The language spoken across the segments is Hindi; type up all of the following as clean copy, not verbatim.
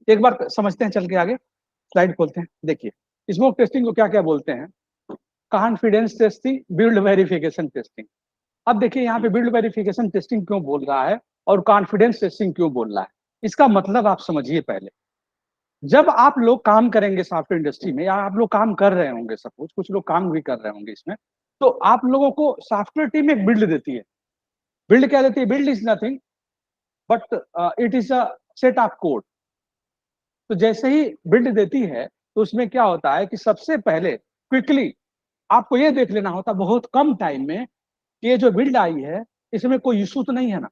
एक बार समझते हैं, चल के आगे स्लाइड खोलते हैं। देखिए स्मोक टेस्टिंग को क्या क्या बोलते हैं, confidence testing, build verification testing. अब देखिए यहाँ पे बिल्ड वेरिफिकेशन टेस्टिंग क्यों बोल रहा है और कॉन्फिडेंस टेस्टिंग क्यों बोल रहा है, इसका मतलब आप समझिए। पहले जब आप लोग काम करेंगे सॉफ्टवेयर इंडस्ट्री में, या आप लोग काम कर रहे होंगे, सपोज कुछ लोग काम भी कर रहे होंगे इसमें, तो आप लोगों को सॉफ्टवेयर टीम एक बिल्ड देती है। बिल्ड क्या देती है? Build is nothing but it is a set of code. तो जैसे ही बिल्ड देती है तो उसमें क्या होता है कि सबसे पहले क्विकली आपको ये देख लेना होता बहुत कम टाइम में कि ये जो बिल्ड आई है इसमें कोई इशू तो नहीं है ना,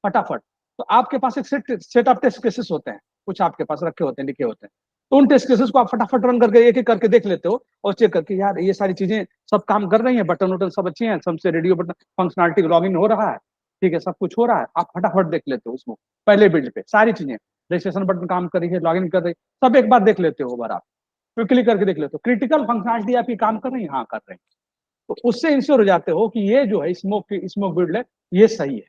फटाफट। तो आपके पास एक सेट ऑफ टेस्ट केसेस होते हैं, कुछ आपके पास रखे होते हैं, लिखे होते हैं। तो उन टेस्ट केसेस को आप फटाफट रन करके एक एक करके देख लेते हो और चेक करके यार ये सारी चीजें सब काम कर रही हैं, बटन वटन सब अच्छे हैं, सबसे radio button functionality log in हो रहा है, ठीक है, सब कुछ हो रहा है। आप फटाफट देख लेते हो उसमें पहले बिल्ड पे सारी चीजें, रजिस्ट्रेशन बटन काम कर रही है, लॉग इन कर रही है, सब एक बार देख लेते हो, ओवर आप क्विकली करके देख लेते हो। क्रिटिकल फंक्शनलिटी आपकी काम कर रही है, हाँ कर रही है, तो उससे इंश्योर हो जाते हो कि ये जो है स्मोक बिल्ड है ये सही है।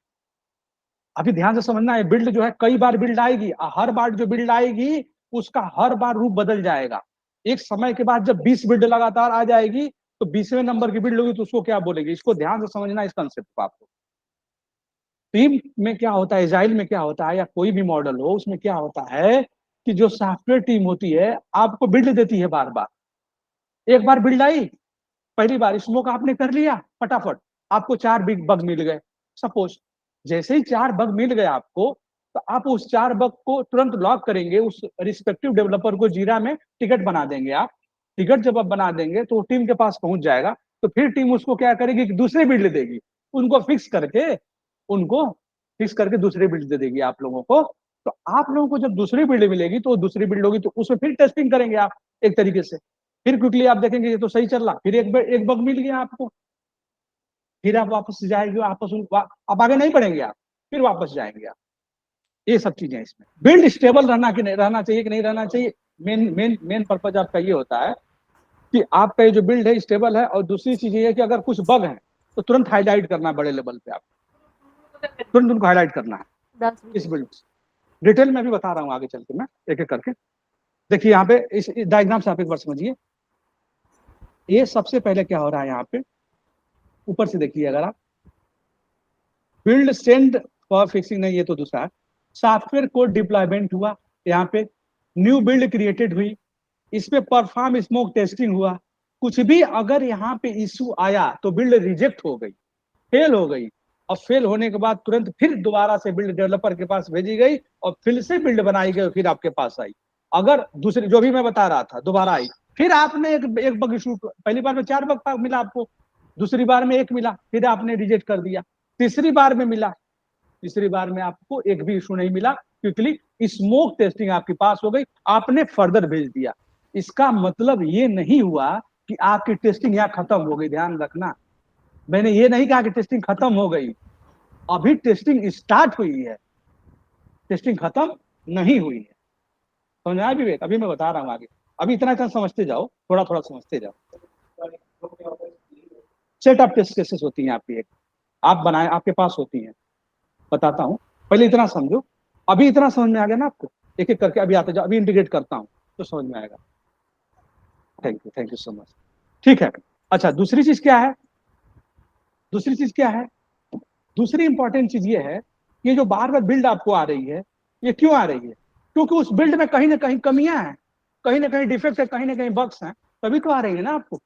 अभी ध्यान से समझना है, बिल्ड जो है कई बार बिल्ड आएगी, हर बार जो बिल्ड आएगी उसका हर बार रूप बदल जाएगा। एक समय के बाद जब 20 बिल्ड लगातार आ जाएगी तो 20वें नंबर की बिल्ड होगी तो उसको क्या बोलेगी, इसको ध्यान से समझना इस कंसेप्ट को। आपको टीम में क्या होता है, एजाइल में क्या होता है, या कोई भी मॉडल हो उसमें क्या होता है कि जो सॉफ्टवेयर टीम होती है आपको बिल्ड देती है बार बार। एक बार बिल्ड आई, पहली बार स्मोक आपने कर लिया फटाफट, आपको 4 बिग बग मिल गए सपोज। जैसे ही 4 बग मिल गए आपको, तो आप उस 4 बग को तुरंत लॉक करेंगे, उस रिस्पेक्टिव डेवलपर को जीरा में टिकट बना देंगे आप। टिकट जब आप बना देंगे तो टीम के पास पहुंच जाएगा, तो फिर टीम उसको क्या करेगी कि दूसरी बिल्ड देगी, उनको फिक्स करके दूसरी बिल्ड दे देगी आप लोगों को। तो आप लोगों को जब दूसरी बिल्ड मिलेगी तो दूसरी बिल्ड होगी तो उसमें फिर टेस्टिंग करेंगे आप एक तरीके से। फिर क्विकली आप देखेंगे ये तो सही चल रहा, फिर एक बग मिल गया आपको, फिर आप वापस जाएंगे, आप आगे नहीं बढ़ेंगे, आप फिर वापस जाएंगे आप। ये सब चीजें इसमें। बिल्ड स्टेबल रहना कि नहीं रहना चाहिए कि नहीं रहना चाहिए, मेन मेन मेन पर्पज आपका ये होता है कि आपका ये जो बिल्ड है स्टेबल है। और दूसरी चीज ये है कि अगर कुछ बग है तो तुरंत हाईलाइट करना है, बड़े लेवल पे आप तुरंत उनको हाईलाइट करना है इस बिल्ड। डिटेल में भी बता रहा हूँ आगे चल के मैं एक एक करके। देखिए यहाँ पे इस डायग्राम से आप एक बार समझिए, ये सबसे पहले क्या हो रहा है यहाँ पे, ऊपर से देखिए अगर आप, बिल्ड सेंड फॉर फिक्सिंग नहीं, ये तो दूसरा है। सॉफ्टवेयर कोड डिप्लॉयमेंट हुआ, यहाँ पे न्यू बिल्ड क्रिएटेड हुई, इसमें परफॉर्म स्मोक टेस्टिंग हुआ। कुछ भी अगर यहाँ पे इशू आया तो बिल्ड रिजेक्ट हो गई, फेल हो गई, और फेल होने के बाद तुरंत फिर दोबारा से बिल्ड डेवलपर के पास भेजी गई और फिर से बिल्ड बनाई गई, फिर आपके पास आई। अगर दूसरी जो भी मैं बता रहा था दोबारा आई, फिर आपने एक बग इशू, पहली बार में 4 बग मिला आपको, दूसरी बार में 1 मिला, फिर आपने रिजेक्ट कर दिया, तीसरी बार में मिला, तीसरी बार में आपको एक भी इशू नहीं मिला, क्विकली स्मोक टेस्टिंग आपके पास हो गई, आपने फर्दर भेज दिया। इसका मतलब ये नहीं हुआ कि आपकी टेस्टिंग यहाँ खत्म हो गई, ध्यान रखना, मैंने ये नहीं कहा कि टेस्टिंग खत्म हो गई, अभी टेस्टिंग स्टार्ट हुई है, टेस्टिंग खत्म नहीं हुई है। समझ आया विवेक? अभी मैं बता रहा हूँ आगे, अभी इतना समझते जाओ, थोड़ा थोड़ा समझते जाओ। सेट ऑफ टेस्ट केसेस होती हैं आपकी, एक आप बनाए आपके पास होती हैं, बताता हूँ, पहले इतना समझो। अभी इतना समझ में आ गया ना आपको, एक एक करके अभी आते जाओ, अभी इंटीग्रेट करता हूँ तो समझ में आएगा। Thank you so much. ठीक है, अच्छा दूसरी चीज क्या है, दूसरी चीज क्या है, दूसरी इंपॉर्टेंट चीज ये है, ये जो बार बार बिल्ड आपको आ रही है, ये क्यों आ रही है? क्योंकि उस बिल्ड में कहीं ना कहीं कमियां हैं, कहीं ना कहीं डिफेक्ट है, कहीं ना कहीं बग्स हैं, तभी तो आ रही है ना आपको,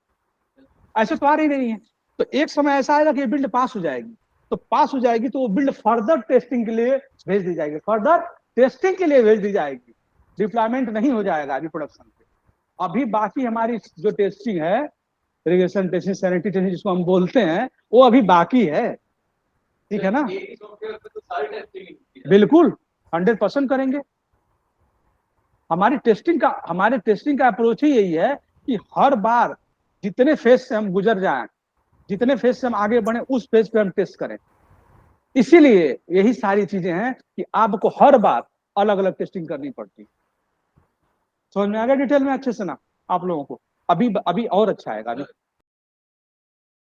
ऐसे तो आ रही नहीं है। तो एक समय ऐसा आएगा कि बिल्ड पास हो जाएगी, तो पास हो जाएगी तो वो बिल्ड फर्दर टेस्टिंग के लिए भेज दी जाएगी, फर्दर टेस्टिंग के लिए भेज दी जाएगी, डिप्लॉयमेंट नहीं हो जाएगा अभी प्रोडक्शन पे। अभी बाकी हमारी जो टेस्टिंग है, रिग्रेशन टेस्टिंग, सैनिटी टेस्टिंग जिसको हम बोलते हैं, वो अभी बाकी है, ठीक है ना? बिल्कुल 100% करेंगे। हमारे टेस्टिंग का अप्रोच ही यही है कि हर बार जितने फेज से हम गुजर जाएं, जितने फेज से हम आगे बढ़े, उस फेज पे हम टेस्ट करें। इसीलिए यही सारी चीजें हैं कि आपको हर बार अलग अलग टेस्टिंग करनी पड़ती है। समझ में आ गया डिटेल में अच्छे से ना आप लोगों को? अभी और अच्छा आएगा, अभी